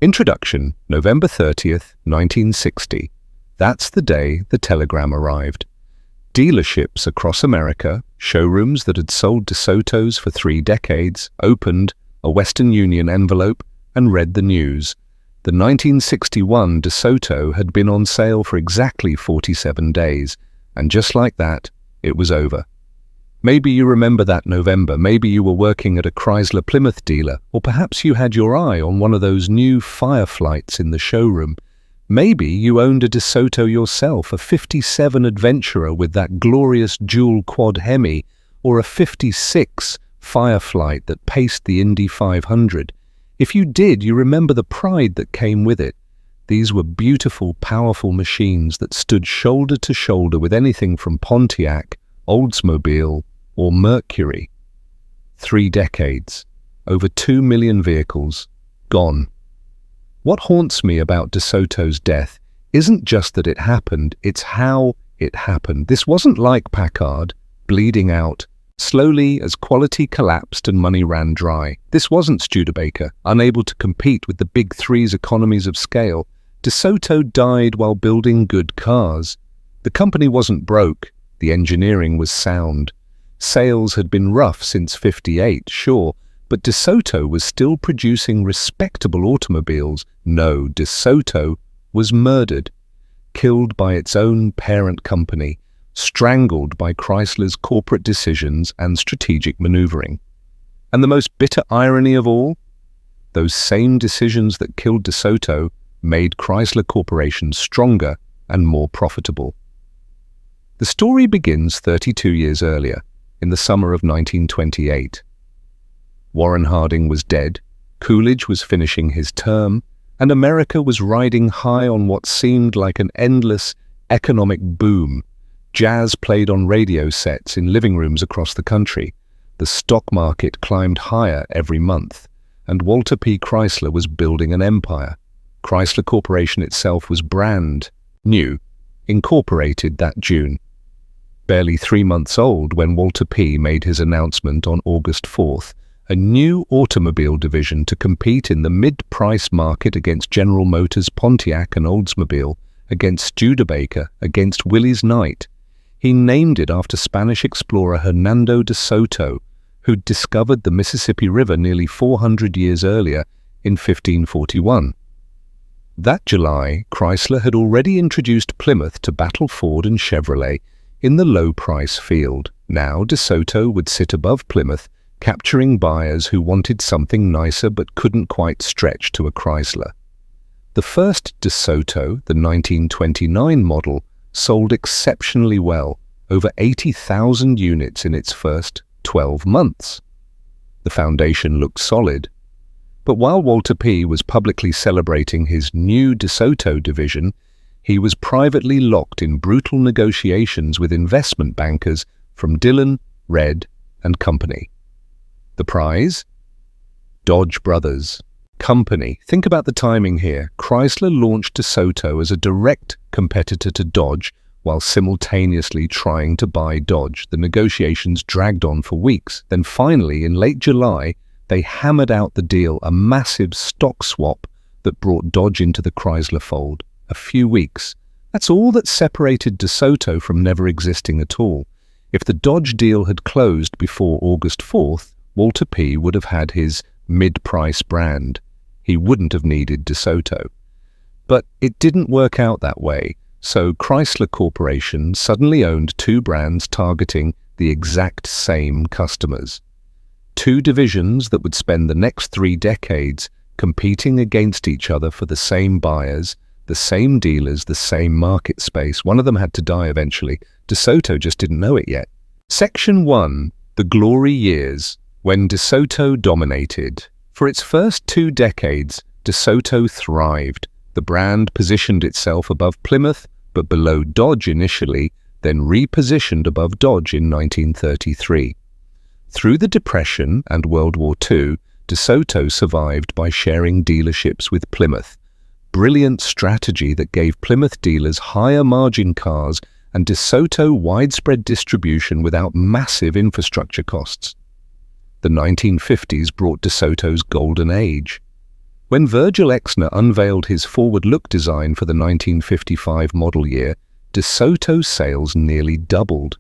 Introduction, November 30th, 1960. That's the day the telegram arrived. Dealerships across America, showrooms that had sold DeSotos for 3 decades, opened a Western Union envelope and read the news. The 1961 DeSoto had been on sale for exactly 47 days, and just like that, it was over. Maybe you remember that November. Maybe you were working at a Chrysler Plymouth dealer, or perhaps you had your eye on one of those new Fireflights in the showroom. Maybe you owned a DeSoto yourself, a 57 Adventurer with that glorious dual quad Hemi, or a 56 Fireflight that paced the Indy 500. If you did, you remember the pride that came with it. These were beautiful, powerful machines that stood shoulder to shoulder with anything from Pontiac, Oldsmobile, or Mercury. 3 decades, over 2 million vehicles, gone. What haunts me about DeSoto's death isn't just that it happened, it's how it happened. This wasn't like Packard, bleeding out slowly as quality collapsed and money ran dry. This wasn't Studebaker, unable to compete with the Big Three's economies of scale. DeSoto died while building good cars. The company wasn't broke, the engineering was sound. Sales had been rough since '58, sure, but DeSoto was still producing respectable automobiles. No, DeSoto was murdered, killed by its own parent company, strangled by Chrysler's corporate decisions and strategic maneuvering. And the most bitter irony of all? Those same decisions that killed DeSoto made Chrysler Corporation stronger and more profitable. The story begins 32 years earlier, in the summer of 1928. Warren Harding was dead, Coolidge was finishing his term, and America was riding high on what seemed like an endless economic boom. Jazz played on radio sets in living rooms across the country. The stock market climbed higher every month, and Walter P. Chrysler was building an empire. Chrysler Corporation itself was brand new, incorporated that June. Barely 3 months old when Walter P. made his announcement on August 4th, a new automobile division to compete in the mid-price market against General Motors' Pontiac and Oldsmobile, against Studebaker, against Willys Knight. He named it after Spanish explorer Hernando de Soto, who'd discovered the Mississippi River nearly 400 years earlier in 1541. That July, Chrysler had already introduced Plymouth to battle Ford and Chevrolet in the low-price field. Now DeSoto would sit above Plymouth, capturing buyers who wanted something nicer but couldn't quite stretch to a Chrysler. The first DeSoto, the 1929 model, sold exceptionally well, over 80,000 units in its first 12 months. The foundation looked solid. But while Walter P. was publicly celebrating his new DeSoto division, he was privately locked in brutal negotiations with investment bankers from Dillon, Red and Company. The prize? Dodge Brothers. Company. Think about the timing here. Chrysler launched DeSoto as a direct competitor to Dodge while simultaneously trying to buy Dodge. The negotiations dragged on for weeks. Then finally, in late July, they hammered out the deal, a massive stock swap that brought Dodge into the Chrysler fold. A few weeks. That's all that separated DeSoto from never existing at all. If the Dodge deal had closed before August 4th, Walter P. would have had his mid-price brand. He wouldn't have needed DeSoto. But it didn't work out that way, so Chrysler Corporation suddenly owned 2 brands targeting the exact same customers. 2 divisions that would spend the next 3 decades competing against each other for the same buyers, the same dealers, the same market space. One of them had to die eventually. DeSoto just didn't know it yet. Section 1. The Glory Years, when DeSoto dominated. For its first 2 decades, DeSoto thrived. The brand positioned itself above Plymouth, but below Dodge initially, then repositioned above Dodge in 1933. Through the Depression and World War II, DeSoto survived by sharing dealerships with Plymouth. Brilliant strategy that gave Plymouth dealers higher margin cars and DeSoto widespread distribution without massive infrastructure costs. The 1950s brought DeSoto's golden age. When Virgil Exner unveiled his forward-look design for the 1955 model year, DeSoto sales nearly doubled.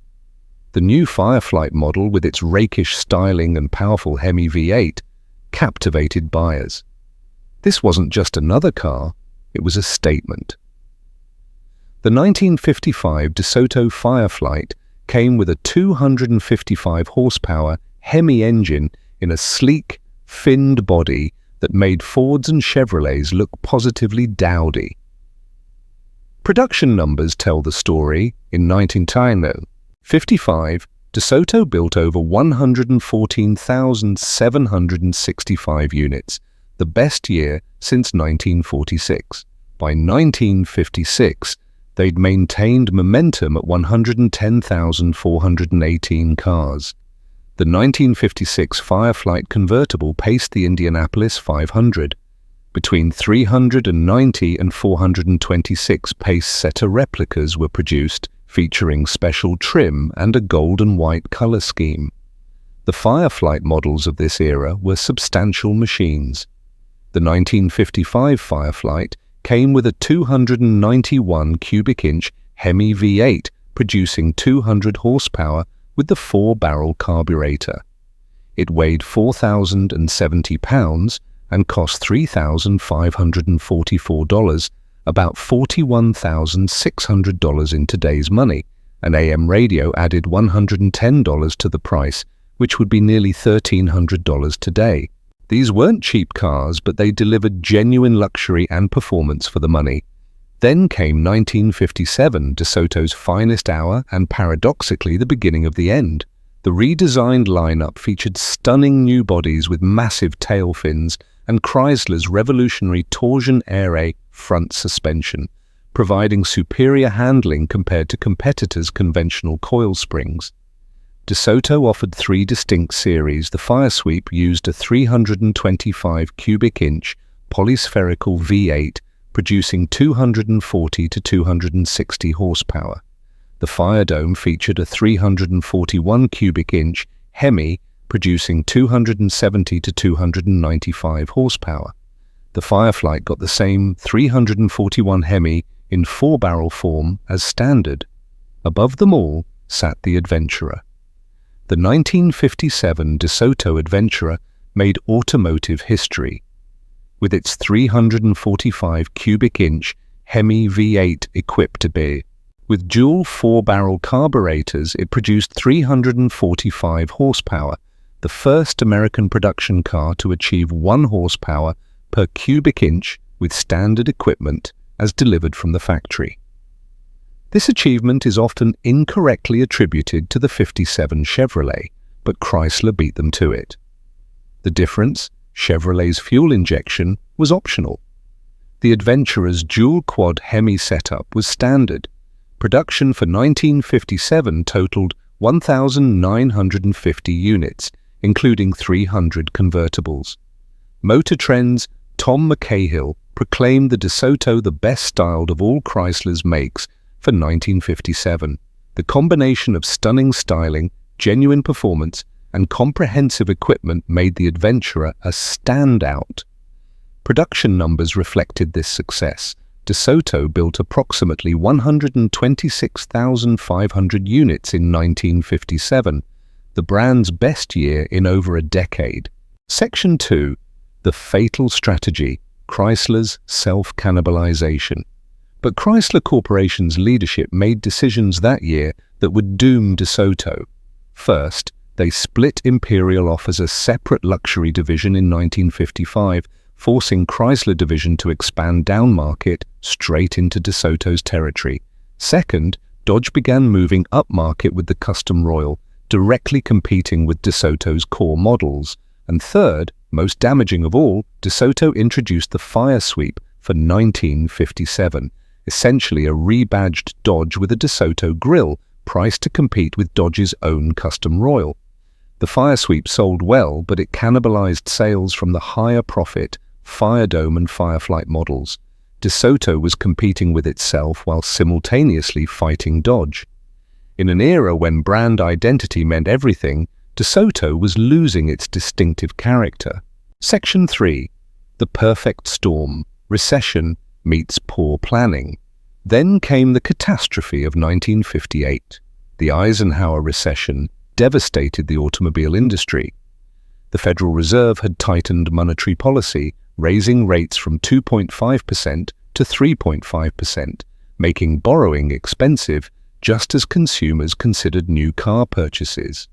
The new Fireflight model, with its rakish styling and powerful Hemi V8, captivated buyers. This wasn't just another car, it was a statement. The 1955 DeSoto Fireflight came with a 255 horsepower Hemi engine in a sleek, finned body that made Fords and Chevrolets look positively dowdy. Production numbers tell the story. In 1955, DeSoto built over 114,765 units, the best year since 1946. By 1956, they'd maintained momentum at 110,418 cars. The 1956 Fireflight convertible paced the Indianapolis 500. Between 390 and 426 pace-setter replicas were produced, featuring special trim and a gold and white color scheme. The Fireflight models of this era were substantial machines. The 1955 Fireflight came with a 291 cubic inch Hemi V8 producing 200 horsepower with the 4-barrel carburetor. It weighed 4,070 pounds and cost $3,544, about $41,600 in today's money. An AM radio added $110 to the price, which would be nearly $1,300 today. These weren't cheap cars, but they delivered genuine luxury and performance for the money. Then came 1957, DeSoto's finest hour and paradoxically the beginning of the end. The redesigned lineup featured stunning new bodies with massive tail fins and Chrysler's revolutionary torsion aire front suspension, providing superior handling compared to competitors' conventional coil springs. DeSoto offered 3 distinct series. The Firesweep used a 325 cubic inch polyspherical V8 producing 240 to 260 horsepower. The Firedome featured a 341 cubic inch Hemi producing 270 to 295 horsepower. The Fireflight got the same 341 Hemi in 4-barrel form as standard. Above them all sat the Adventurer. The 1957 DeSoto Adventurer made automotive history. With its 345 cubic inch Hemi V8 equipped to be. With dual 4-barrel carburetors, it produced 345 horsepower, the first American production car to achieve 1 horsepower per cubic inch with standard equipment as delivered from the factory. This achievement is often incorrectly attributed to the 57 Chevrolet, but Chrysler beat them to it. The difference? Chevrolet's fuel injection was optional. The Adventurer's dual-quad Hemi setup was standard. Production for 1957 totaled 1,950 units, including 300 convertibles. Motor Trend's Tom McCahill proclaimed the DeSoto the best-styled of all Chrysler's makes for 1957. The combination of stunning styling, genuine performance, and comprehensive equipment made the Adventurer a standout. Production numbers reflected this success. DeSoto built approximately 126,500 units in 1957, the brand's best year in over a decade. Section 2. The Fatal Strategy, Chrysler's Self-Cannibalization. But Chrysler Corporation's leadership made decisions that year that would doom DeSoto. First, they split Imperial off as a separate luxury division in 1955, forcing Chrysler division to expand down-market straight into DeSoto's territory. Second, Dodge began moving up-market with the Custom Royal, directly competing with DeSoto's core models. And third, most damaging of all, DeSoto introduced the Firesweep for 1957, essentially a rebadged Dodge with a DeSoto grille, priced to compete with Dodge's own Custom Royal. The Firesweep sold well, but it cannibalized sales from the higher profit Firedome and Fireflight models. DeSoto was competing with itself while simultaneously fighting Dodge. In an era when brand identity meant everything, DeSoto was losing its distinctive character. Section 3. The perfect storm, recession meets poor planning. Then came the catastrophe of 1958. The Eisenhower recession devastated the automobile industry. The Federal Reserve had tightened monetary policy, raising rates from 2.5% to 3.5%, making borrowing expensive just as consumers considered new car purchases.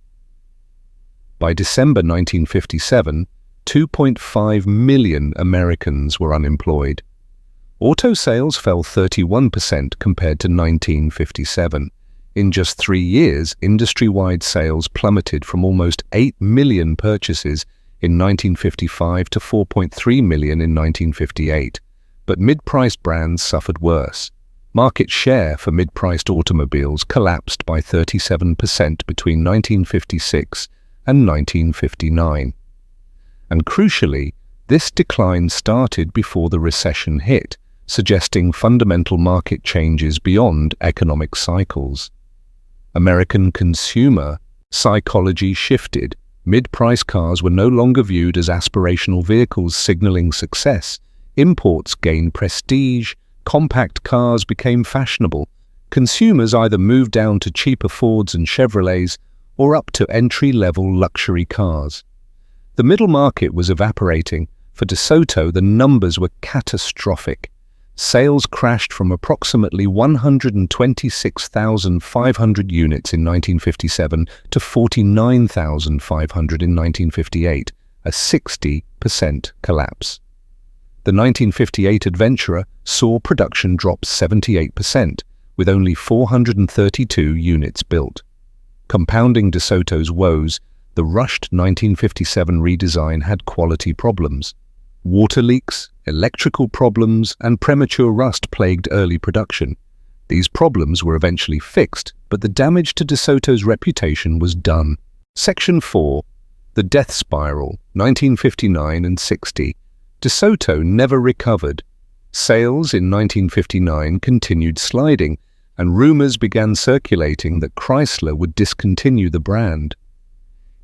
By December 1957, 2.5 million Americans were unemployed. Auto sales fell 31% compared to 1957. In just 3 years, industry-wide sales plummeted from almost 8 million purchases in 1955 to 4.3 million in 1958. But mid-priced brands suffered worse. Market share for mid-priced automobiles collapsed by 37% between 1956 and 1959. And crucially, this decline started before the recession hit, suggesting fundamental market changes beyond economic cycles. American consumer psychology shifted. Mid-price cars were no longer viewed as aspirational vehicles signaling success. Imports gained prestige, compact cars became fashionable. Consumers either moved down to cheaper Fords and Chevrolets or up to entry-level luxury cars. The middle market was evaporating. For DeSoto, the numbers were catastrophic. Sales crashed from approximately 126,500 units in 1957 to 49,500 in 1958, a 60% collapse. The 1958 Adventurer saw production drop 78%, with only 432 units built. Compounding DeSoto's woes, the rushed 1957 redesign had quality problems. Water leaks, electrical problems, and premature rust plagued early production. These problems were eventually fixed, but the damage to DeSoto's reputation was done. Section 4. The Death Spiral, 1959 and 60. DeSoto never recovered. Sales in 1959 continued sliding, and rumors began circulating that Chrysler would discontinue the brand.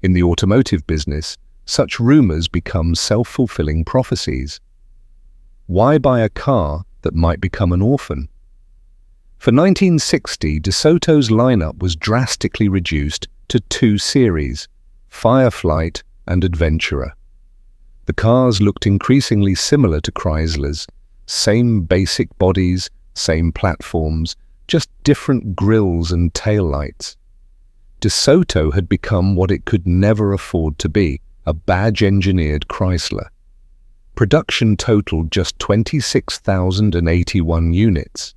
In the automotive business, such rumors become self-fulfilling prophecies. Why buy a car that might become an orphan? For 1960, DeSoto's lineup was drastically reduced to 2 series, Fireflight and Adventurer. The cars looked increasingly similar to Chrysler's, same basic bodies, same platforms, just different grilles and taillights. DeSoto had become what it could never afford to be, a badge-engineered Chrysler. Production totaled just 26,081 units.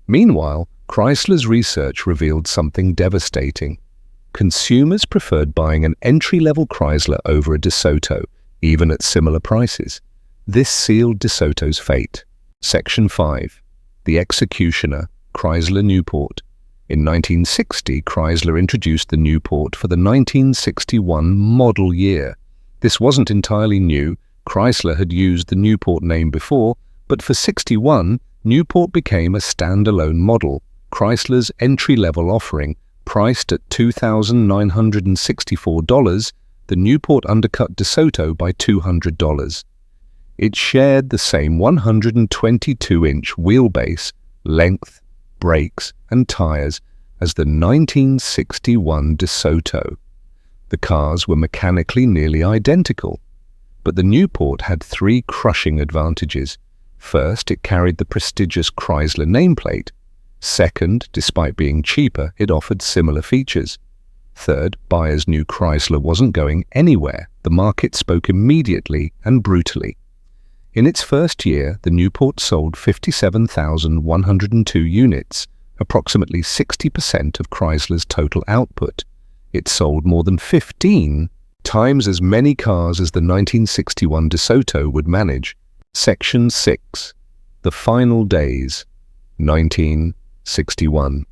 Meanwhile, Chrysler's research revealed something devastating. Consumers preferred buying an entry-level Chrysler over a DeSoto, even at similar prices. This sealed DeSoto's fate. Section 5. The Executioner, Chrysler Newport. In 1960, Chrysler introduced the Newport for the 1961 model year. This wasn't entirely new. Chrysler had used the Newport name before, but for 61, Newport became a standalone model, Chrysler's entry-level offering. Priced at $2,964, the Newport undercut DeSoto by $200. It shared the same 122-inch wheelbase, length, brakes, and tires as the 1961 DeSoto. The cars were mechanically nearly identical, but the Newport had 3 crushing advantages. First, it carried the prestigious Chrysler nameplate. Second, despite being cheaper, it offered similar features. Third, buyers knew Chrysler wasn't going anywhere. The market spoke immediately and brutally. In its first year, the Newport sold 57,102 units, approximately 60% of Chrysler's total output. It sold more than 15 times as many cars as the 1961 DeSoto would manage. Section 6. The Final Days, 1961.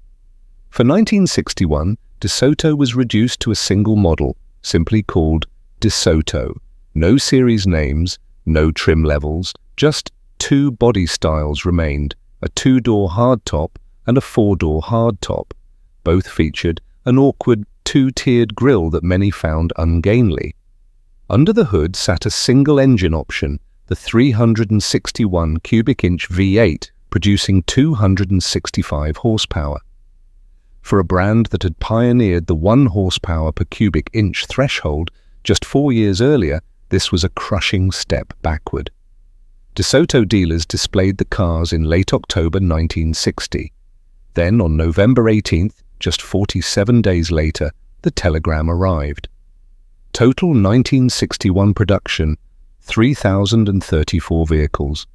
For 1961, DeSoto was reduced to a single model, simply called DeSoto. No series names, no trim levels, just 2 body styles remained, a 2-door hardtop and a 4-door hardtop. Both featured an awkward 2-tiered grille that many found ungainly. Under the hood sat a single engine option, the 361 cubic inch V8, producing 265 horsepower. For a brand that had pioneered the 1 horsepower per cubic inch threshold just 4 years earlier, this was a crushing step backward. DeSoto dealers displayed the cars in late October 1960. Then, on November 18th, just 47 days later, the telegram arrived. Total 1961 production, 3,034 vehicles.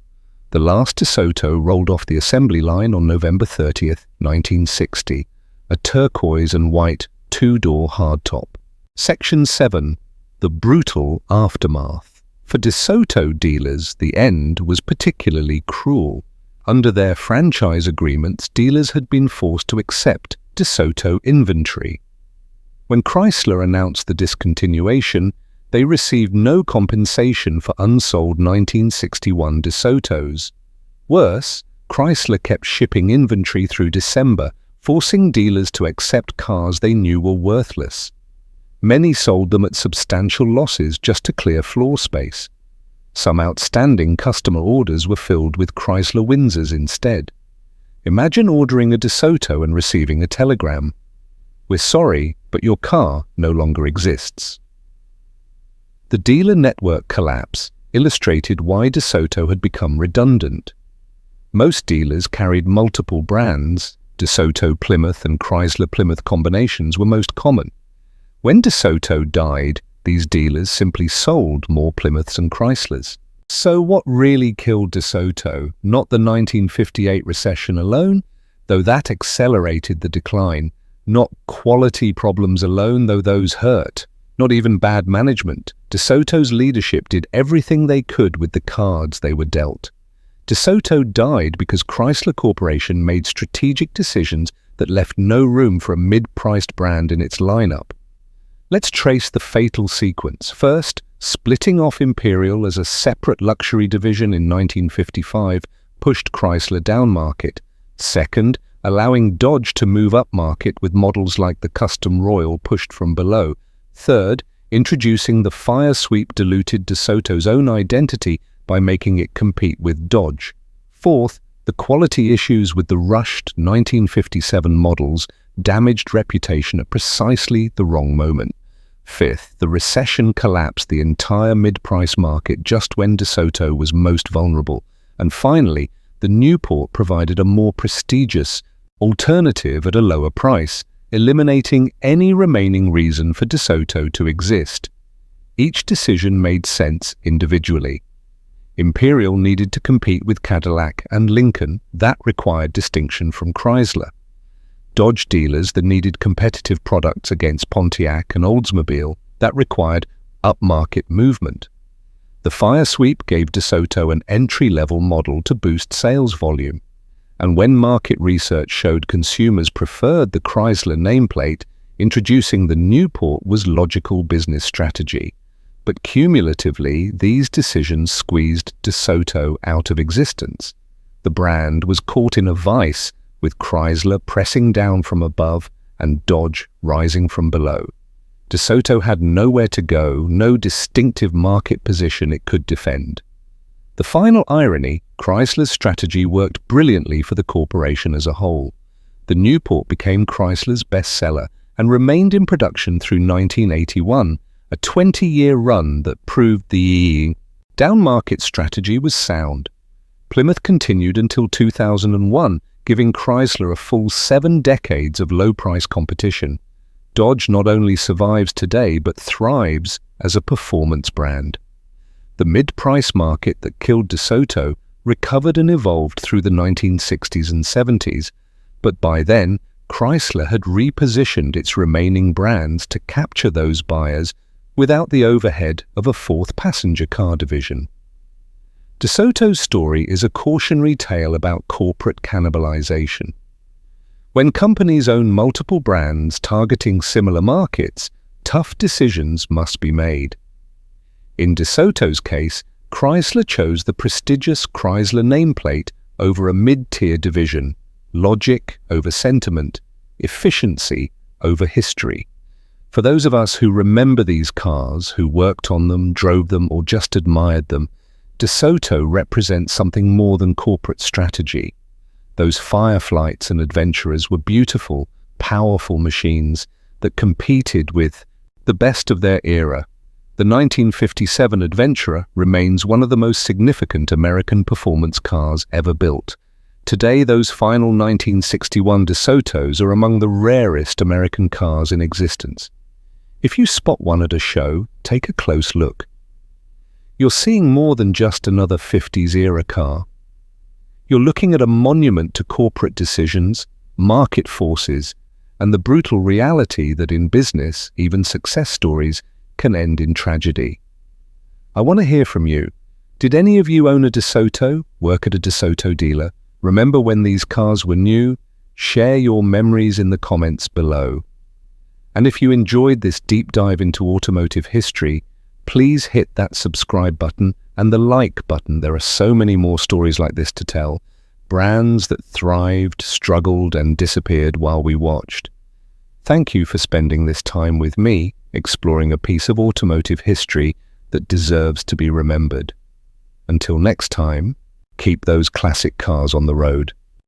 The last DeSoto rolled off the assembly line on November 30th, 1960, a turquoise and white 2-door hardtop. Section 7. The brutal aftermath. For DeSoto dealers, the end was particularly cruel. Under their franchise agreements, dealers had been forced to accept DeSoto inventory. When Chrysler announced the discontinuation, they received no compensation for unsold 1961 DeSotos. Worse, Chrysler kept shipping inventory through December, forcing dealers to accept cars they knew were worthless. Many sold them at substantial losses just to clear floor space. Some outstanding customer orders were filled with Chrysler Windsors instead. Imagine ordering a DeSoto and receiving a telegram. "We're sorry, but your car no longer exists." The dealer network collapse illustrated why DeSoto had become redundant. Most dealers carried multiple brands. DeSoto Plymouth and Chrysler Plymouth combinations were most common. When DeSoto died, these dealers simply sold more Plymouths and Chryslers. So what really killed DeSoto? Not the 1958 recession alone, though that accelerated the decline. Not quality problems alone, though those hurt. Not even bad management. DeSoto's leadership did everything they could with the cards they were dealt. DeSoto died because Chrysler Corporation made strategic decisions that left no room for a mid-priced brand in its lineup. Let's trace the fatal sequence. First, splitting off Imperial as a separate luxury division in 1955 pushed Chrysler down market. Second, allowing Dodge to move up market with models like the Custom Royal pushed from below. Third, introducing the fire sweep diluted DeSoto's own identity by making it compete with Dodge. Fourth, the quality issues with the rushed 1957 models damaged reputation at precisely the wrong moment. Fifth, the recession collapsed the entire mid-price market just when DeSoto was most vulnerable. And finally, the Newport provided a more prestigious alternative at a lower price, eliminating any remaining reason for DeSoto to exist. Each decision made sense individually. Imperial needed to compete with Cadillac and Lincoln. That required distinction from Chrysler. Dodge dealers that needed competitive products against Pontiac and Oldsmobile. That required upmarket movement. The fire sweep gave DeSoto an entry-level model to boost sales volume. And when market research showed consumers preferred the Chrysler nameplate, introducing the Newport was logical business strategy. But cumulatively, these decisions squeezed DeSoto out of existence. The brand was caught in a vice, with Chrysler pressing down from above and Dodge rising from below. DeSoto had nowhere to go, no distinctive market position it could defend. The final irony, Chrysler's strategy worked brilliantly for the corporation as a whole. The Newport became Chrysler's bestseller and remained in production through 1981, a 20-year run that proved the down-market strategy was sound. Plymouth continued until 2001, giving Chrysler a full 7 decades of low-price competition. Dodge not only survives today but thrives as a performance brand. The mid-price market that killed DeSoto recovered and evolved through the 1960s and 70s, but by then, Chrysler had repositioned its remaining brands to capture those buyers without the overhead of a fourth passenger car division. DeSoto's story is a cautionary tale about corporate cannibalization. When companies own multiple brands targeting similar markets, tough decisions must be made. In DeSoto's case, Chrysler chose the prestigious Chrysler nameplate over a mid-tier division, logic over sentiment, efficiency over history. For those of us who remember these cars, who worked on them, drove them, or just admired them, DeSoto represents something more than corporate strategy. Those Fireflights and Adventurers were beautiful, powerful machines that competed with the best of their era. The 1957 Adventurer remains one of the most significant American performance cars ever built. Today, those final 1961 DeSotos are among the rarest American cars in existence. If you spot one at a show, take a close look. You're seeing more than just another 50s-era car. You're looking at a monument to corporate decisions, market forces, and the brutal reality that in business, even success stories, can end in tragedy. I want to hear from you. Did any of you own a DeSoto, work at a DeSoto dealer? Remember when these cars were new? Share your memories in the comments below. And if you enjoyed this deep dive into automotive history, please hit that subscribe button and the like button. There are so many more stories like this to tell. Brands that thrived, struggled, and disappeared while we watched. Thank you for spending this time with me, exploring a piece of automotive history that deserves to be remembered. Until next time, keep those classic cars on the road.